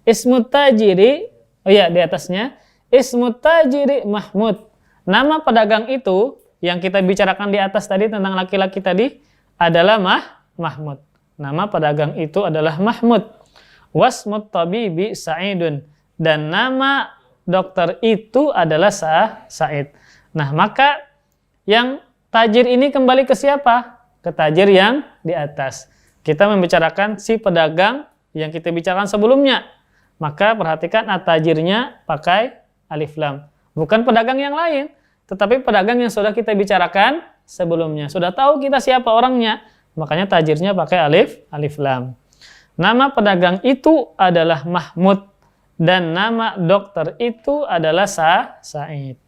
Ismut tajiri, oh ya di atasnya, Ismut tajiri Mahmud. Nama pedagang itu yang kita bicarakan di atas tadi tentang laki-laki tadi adalah Mahmud. Nama pedagang itu adalah Mahmud. Wasmut tabibi Sa'idun. Dan nama dokter itu adalah Sa'id. Nah, maka yang tajir ini kembali ke siapa? Ke tajir yang di atas. Kita membicarakan si pedagang yang kita bicarakan sebelumnya. Maka perhatikan at-tajirnya pakai alif lam. Bukan pedagang yang lain, tetapi pedagang yang sudah kita bicarakan sebelumnya. Sudah tahu kita siapa orangnya, makanya tajirnya pakai alif lam. Nama pedagang itu adalah Mahmud dan nama dokter itu adalah Sa'id.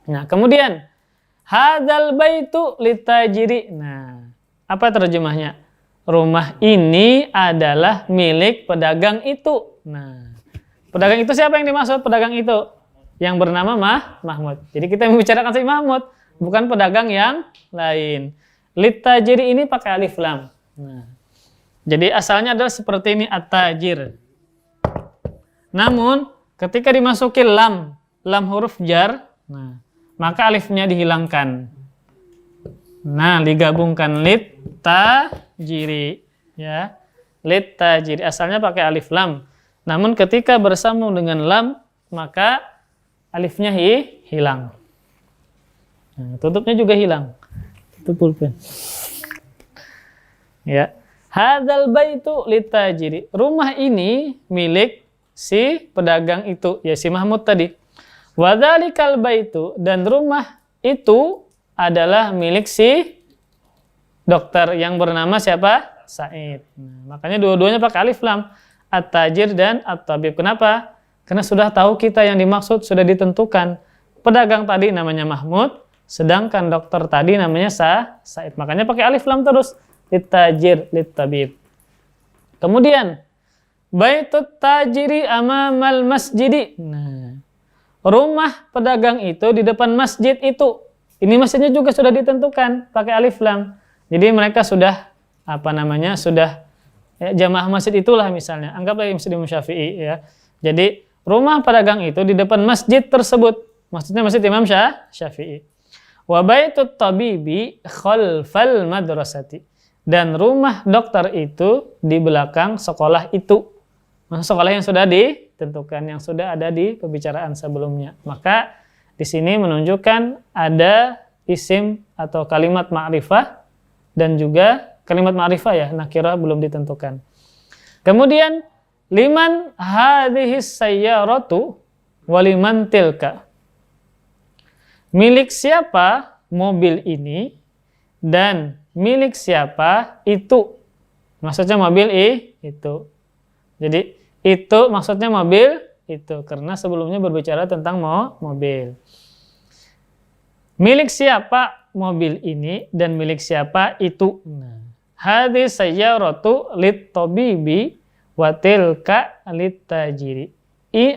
Nah, kemudian hadzal baitu litajiri. Nah, apa terjemahnya? Rumah ini adalah milik pedagang itu. Nah, pedagang itu siapa yang dimaksud pedagang itu? Yang bernama Mahmud. Jadi kita membicarakan si Mahmud, bukan pedagang yang lain. Litajiri ini pakai alif lam. Nah, jadi asalnya adalah seperti ini at-tajir. Namun ketika dimasuki lam huruf jar, nah, maka alifnya dihilangkan. Nah, digabungkan lit tajiri, ya. Lit tajiri asalnya pakai alif lam. Namun ketika bersambung dengan lam, maka alifnya hilang. Nah, tutupnya juga hilang. Tutup pulpen. Ya. Hadzal baitu lit tajiri. Rumah ini milik si pedagang itu, ya si Mahmud tadi. Wadzalikal baitu, dan rumah itu adalah milik si dokter yang bernama siapa? Sa'id. Nah, makanya dua-duanya pakai alif lam, at-tajir dan at-tabib. Kenapa? Karena sudah tahu kita yang dimaksud, sudah ditentukan. Pedagang tadi namanya Mahmud, sedangkan dokter tadi namanya Sa'id. Makanya pakai alif lam terus, lit-tajir, lit-tabib. Kemudian baitut tajiri amamal masjidi. Nah, rumah pedagang itu di depan masjid itu. Ini masjidnya juga sudah ditentukan pakai alif lam. Jadi mereka sudah sudah ya, jamaah masjid itulah misalnya. Anggaplah Masjid Imam Syafi'i ya. Jadi rumah pedagang itu di depan masjid tersebut. Maksudnya Masjid Imam Syafi'i. Wa baitut tabibi khalfal madrasati. Dan rumah dokter itu di belakang sekolah itu. Sekolah yang sudah ditentukan, yang sudah ada di pembicaraan sebelumnya. Maka di sini menunjukkan ada isim atau kalimat ma'rifah dan juga kalimat ma'rifah ya, nakirah belum ditentukan. Kemudian liman hadhis sayyaratu waliman tilka. Milik siapa mobil ini dan milik siapa itu. Maksudnya mobil itu. Jadi itu maksudnya mobil itu, karena sebelumnya berbicara tentang mobil. Milik siapa mobil ini dan milik siapa itu. Nah, hadis sayyaratu lit tabibi wa tilka lit tajiri.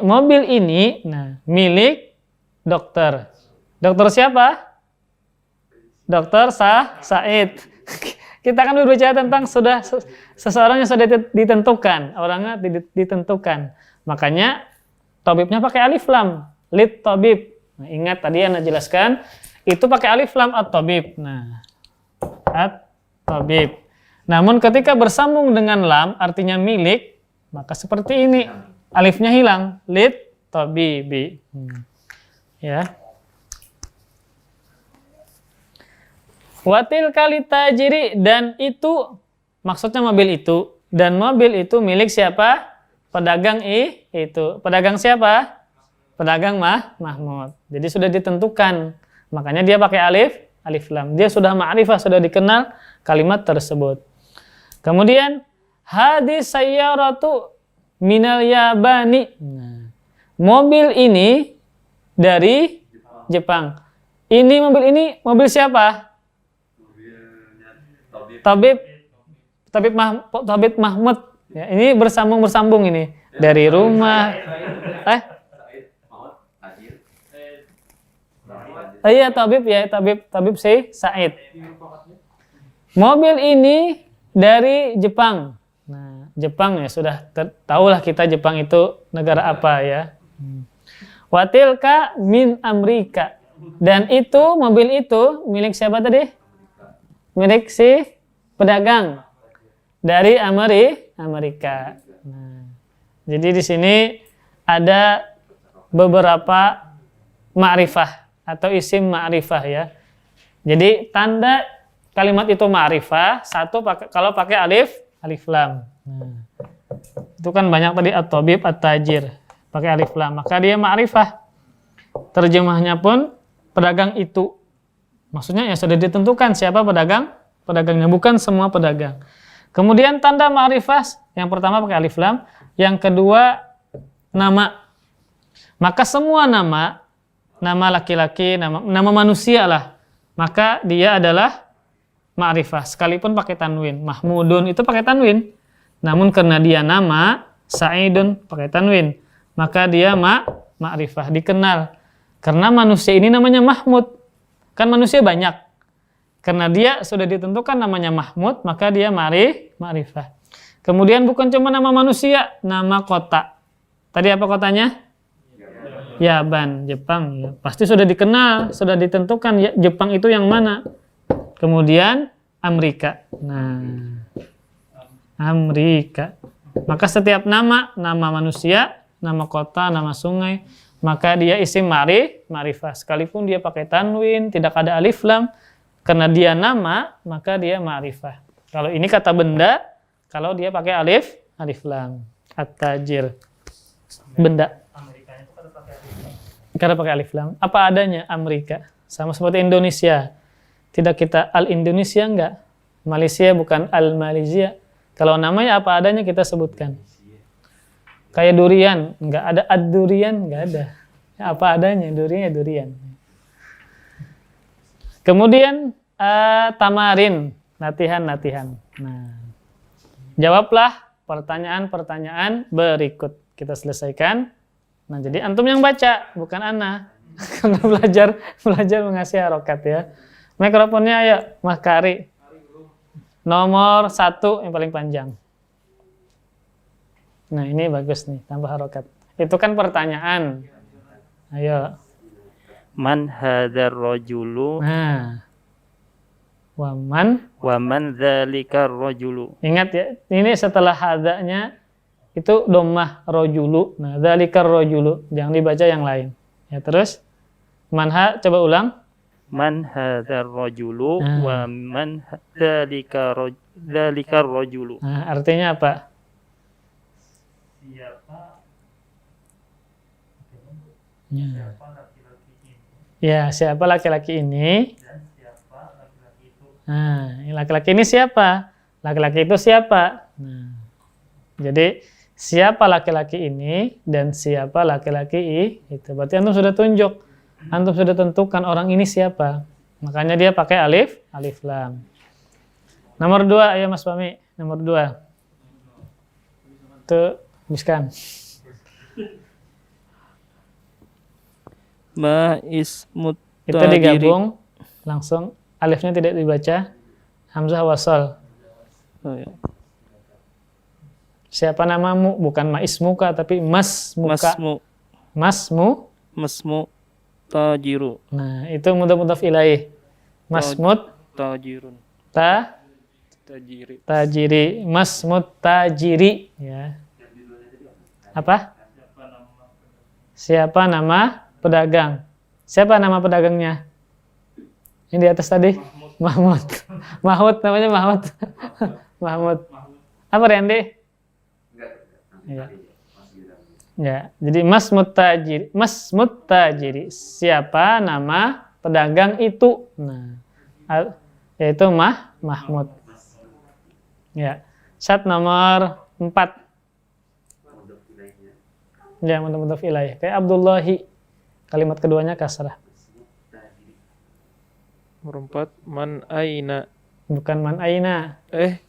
Mobil ini milik dokter. Dokter siapa? Dokter Sa'id. Kita akan berbicara tentang sudah seseorang yang sudah ditentukan, orangnya ditentukan. Makanya tabibnya pakai alif lam, lit tabib. Nah, ingat tadi Anda jelaskan, itu pakai alif lam at-tabib. Nah, at-tabib. Namun ketika bersambung dengan lam artinya milik, maka seperti ini. Alifnya hilang, lit tabibi. Ya. Watil kali tajiri, dan itu maksudnya mobil itu, dan mobil itu milik siapa? Pedagang itu. Pedagang siapa? Pedagang Mahmud. Jadi sudah ditentukan. Makanya dia pakai alif lam. Dia sudah ma'rifah, sudah dikenal kalimat tersebut. Kemudian hadis sayyaratu minal yabani. Nah, mobil ini dari Jepang. Ini mobil siapa? Tabib Mahmud. Ya, ini bersambung ini dari rumah. Iya Tabib Said. Mobil ini dari Jepang. Nah, Jepang ya sudah tahulah kita Jepang itu negara apa ya. Watilka min Amerika. Dan itu mobil itu milik siapa tadi? Milik si pedagang dari Amerika. Nah, jadi di sini ada beberapa ma'rifah atau isim ma'rifah ya. Jadi tanda kalimat itu ma'rifah satu kalau pakai alif lam. Nah, itu kan banyak tadi at-tabib, at-tajir pakai alif lam, maka dia ma'rifah. Terjemahnya pun pedagang itu. Maksudnya ya sudah ditentukan siapa pedagangnya, bukan semua pedagang. Kemudian tanda ma'rifah yang pertama pakai alif lam, yang kedua nama. Maka semua nama laki-laki, nama manusia lah, maka dia adalah ma'rifah sekalipun pakai tanwin. Mahmudun itu pakai tanwin. Namun karena dia nama, Sa'idun pakai tanwin, maka dia ma'rifah, dikenal. Karena manusia ini namanya Mahmud. Kan manusia banyak. Karena dia sudah ditentukan namanya Mahmud, maka dia ma'rifah. Kemudian bukan cuma nama manusia, nama kota. Tadi apa kotanya? Yaban, Jepang. Ya. Pasti sudah dikenal, sudah ditentukan ya, Jepang itu yang mana. Kemudian Amerika. Nah, Amerika. Maka setiap nama manusia, nama kota, nama sungai, maka dia isim ma'rifah. Sekalipun dia pakai tanwin, tidak ada alif lam, karena dia nama, maka dia ma'rifah. Kalau ini kata benda, kalau dia pakai alif lam. At-tajir. Benda. Karena pakai alif lam. Apa adanya Amerika. Sama seperti Indonesia. Tidak kita al-Indonesia enggak. Malaysia bukan al-Malaysia. Kalau namanya apa adanya kita sebutkan. Kayak durian, enggak ada ad-durian, enggak ada. Ya, apa adanya, durian. Kemudian tamarin, latihan. Nah, jawablah pertanyaan-pertanyaan berikut. Kita selesaikan. Nah, jadi antum yang baca, bukan ana. Karena belajar mengasih harokat ya. Mikrofonnya ayo, Mas Kari. Nomor 1 yang paling panjang. Nah, ini bagus nih, tambah harokat. Itu kan pertanyaan. Ayo. Man hadzal rajulu? Nah. Waman Dzalikar rajulu? Ingat ya, ini setelah hadanya itu dhammah rajulu. Nah, dzalikar rajulu, jangan dibaca yang lain. Ya, terus manha coba ulang. Man hadzal rajulu wa man dzalikar rajulu? Nah, artinya apa? Ya, siapa laki-laki ini? Dan siapa laki-laki itu? Nah, laki-laki ini siapa? Laki-laki itu siapa? Nah, jadi siapa laki-laki ini dan siapa laki-laki itu? Berarti antum sudah tunjuk, antum sudah tentukan orang ini siapa. Makanya dia pakai alif lam. Nomor 2, ayo Mas Fahmi. Nomor 2. Tuh, habiskan. Ma ismut Itu digabung langsung, alifnya tidak dibaca, hamzah wasal. Oh, ya. Siapa namamu? Bukan ma ismuka tapi mas muka. Masmu tajiru. Nah, itu mudhaf ilaih. Masmut tajirun. Tajiri. Masmut tajiri ya. Apa? Siapa nama pedagang? Siapa nama pedagangnya? Yang di atas tadi? Mahmud. Namanya Mahmud. Mahmud. Apa Randy? Ya, jadi Masmut tajiri. Siapa nama pedagang itu? Nah, yaitu Mahmud. Ya. Syarat nomor 4. Ya, mudhaf ilaih. Kayak Abdullahi. Kalimat keduanya kasrah. Nomor 4, man aina. Bukan man aina. Eh,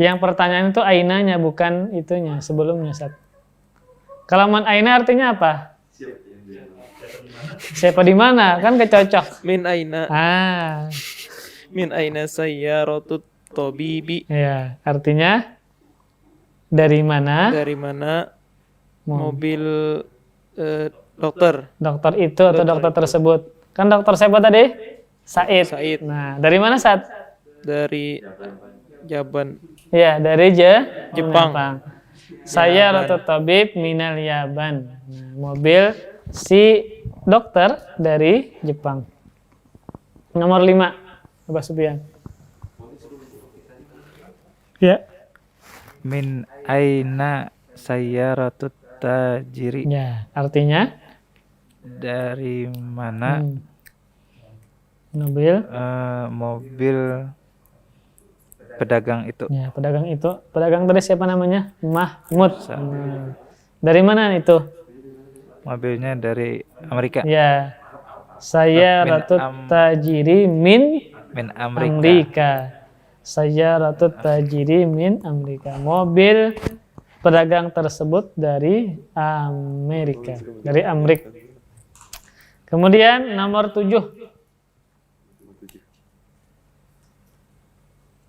Yang pertanyaan itu ainanya, bukan itunya, sebelumnya. Sat. Kalau man aina artinya apa? Siapa di mana? Kan kecocok. min aina. Ah, Min aina sayyaratut tabibi. ya. Artinya dari mana Dari mana Mo- mobil dokter dokter itu atau dokter tersebut? Kan dokter siapa tadi? Said. Said Nah, dari mana Sat? dari Jaban. Ya, dari Jepang. Saya Ratu Tabib minal Yaban. Nah, mobil si dokter dari Jepang. Nomor 5, Abah Supian. Ya. Min aina sayyaratut tajiri. Ya, artinya Dari mana mobil. mobil pedagang itu? Ya, pedagang itu. Pedagang tadi siapa namanya? Mahmud. Dari mana itu? Mobilnya dari Amerika. Ya. Saya Min Ratu Tajiri min Min Amerika. Amerika. Saya Ratu Tajiri min Amerika. Mobil pedagang tersebut dari Amerika. Dari Amrik. Kemudian nomor 7.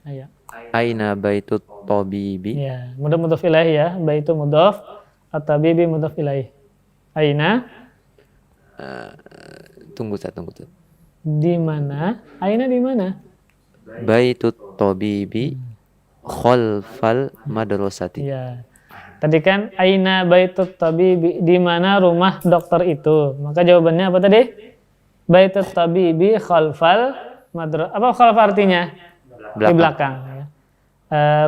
Ayo. Aina baitut tabibi. Ya, mudhaf ilaih ya. Baitu mudhaf, at-tabibi mudhaf ilaih. Aina Tunggu. di mana? Aina di mana? Baitut tabibi khalfal madrasati. Ya. Tadi kan aina baitut tabibi, di mana rumah dokter itu? Maka jawabannya apa tadi? Baitut tabibi khalfal apa khalf artinya? Di belakang. Ya.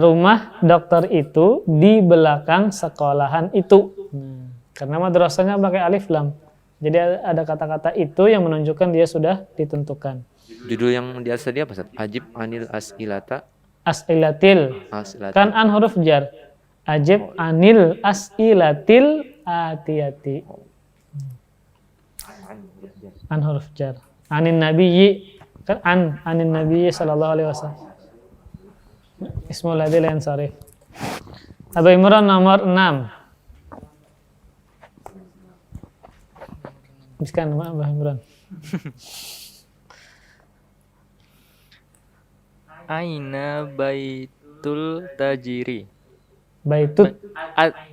Rumah dokter itu di belakang sekolahan itu. Karena madrasahnya pakai alif lam. Jadi ada kata-kata itu yang menunjukkan dia sudah ditentukan. Judul yang di atas tadi apa, Ustaz? Ajib anil as'ilata. As'ilatil. Kan an huruf jar. Ajib anil as'ilatil atiyati. An huruf jar. Anin nabiyyi. Kan anin nabiyyi sallallahu alaihi wasallam. Ismul ladzi la yansarif. Abu Imran nomor 6. Biskan Abu Imran. Aina baitul tajiri. Baitut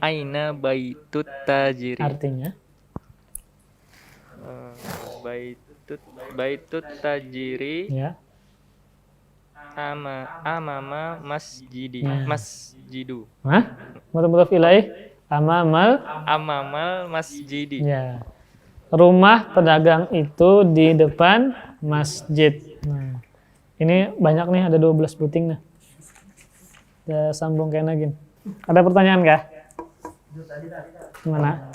Aina baitut tajiri. artinya Baitut tajiri ya. amama masjidi. Ya. Masjidu. Hah? Mudhaf ilaih amamal Amamal masjidi. ya. Rumah pedagang itu di depan masjid. Nah, ini banyak nih, ada 12 buting nah. Kita sambung kayak nagin. Ada pertanyaan kah? Mana?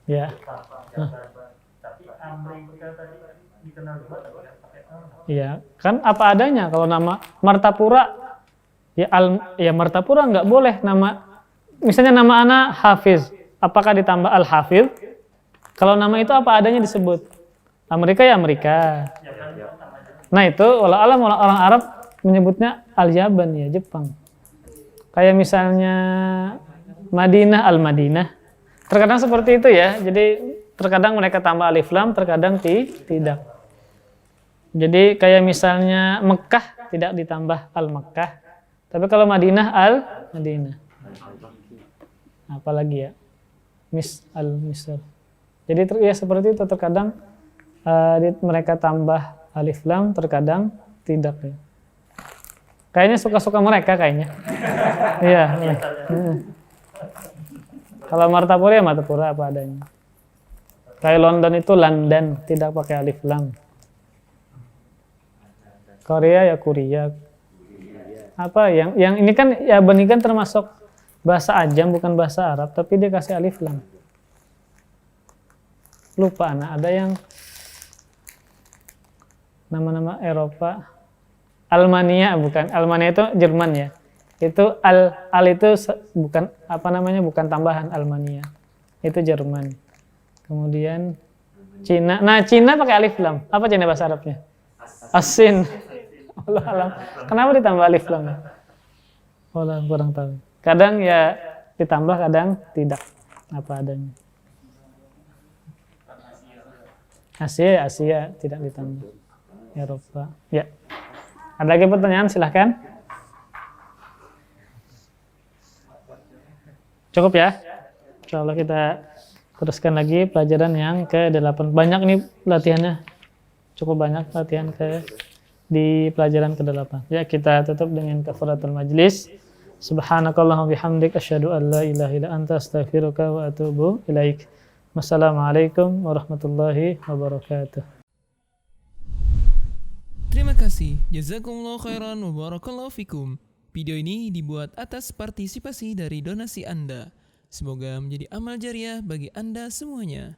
Ya. Iya, kan apa adanya. Kalau nama Martapura, ya Martapura nggak boleh nama. Misalnya nama anak Hafiz, apakah ditambah Al-Hafiz? Kalau nama itu apa adanya disebut. Amerika ya Amerika. Nah itu walau orang Arab menyebutnya Al-Yaban ya Jepang. Kayak misalnya Madinah Al-Madinah. Terkadang seperti itu ya. Jadi terkadang mereka tambah alif lam, terkadang tidak. Jadi kayak misalnya Mekah tidak ditambah Al-Makkah. Tapi kalau Madinah Al-Madinah. Apalagi ya? Al-Misr. Jadi ya seperti itu, terkadang mereka tambah alif lam, terkadang tidak ya. Kayaknya suka-suka mereka kayaknya. Iya. Kalau Martapura ya Martapura apa adanya. Kayak London itu London, tidak pakai alif lam. Korea ya Korea. Apa yang ini kan ya Bani kan termasuk bahasa Ajam bukan bahasa Arab, tapi dia kasih alif lam. Lupa anak, ada yang nama-nama Eropa. Almania bukan, Almania itu Jerman ya. Itu al itu bukan apa namanya, bukan tambahan Almania. Itu Jerman. Kemudian Cina. Nah, Cina pakai alif lam. Apa Cina bahasa Arabnya? Asin. Allah alam. Kenapa ditambah alif lam? Allah kurang tahu. Kadang ya ditambah, kadang tidak. Apa adanya. Asia tidak ditambah. Eropa. Ya. Ada lagi pertanyaan? Silahkan. Cukup ya? Insyaallah kita teruskan lagi pelajaran yang ke-8. Banyak nih latihannya. Cukup banyak latihan di pelajaran ke-8. Ya, kita tutup dengan kafaratul majlis. Subhanakallahumma bihamdik asyhadu an la ilaha illa anta astaghfiruka wa atubu ilaik. Wassalamualaikum warahmatullahi wabarakatuh. Terima kasih. Jazakumullah khairan wa barakallahu fikum. Video ini dibuat atas partisipasi dari donasi Anda. Semoga menjadi amal jariah bagi Anda semuanya.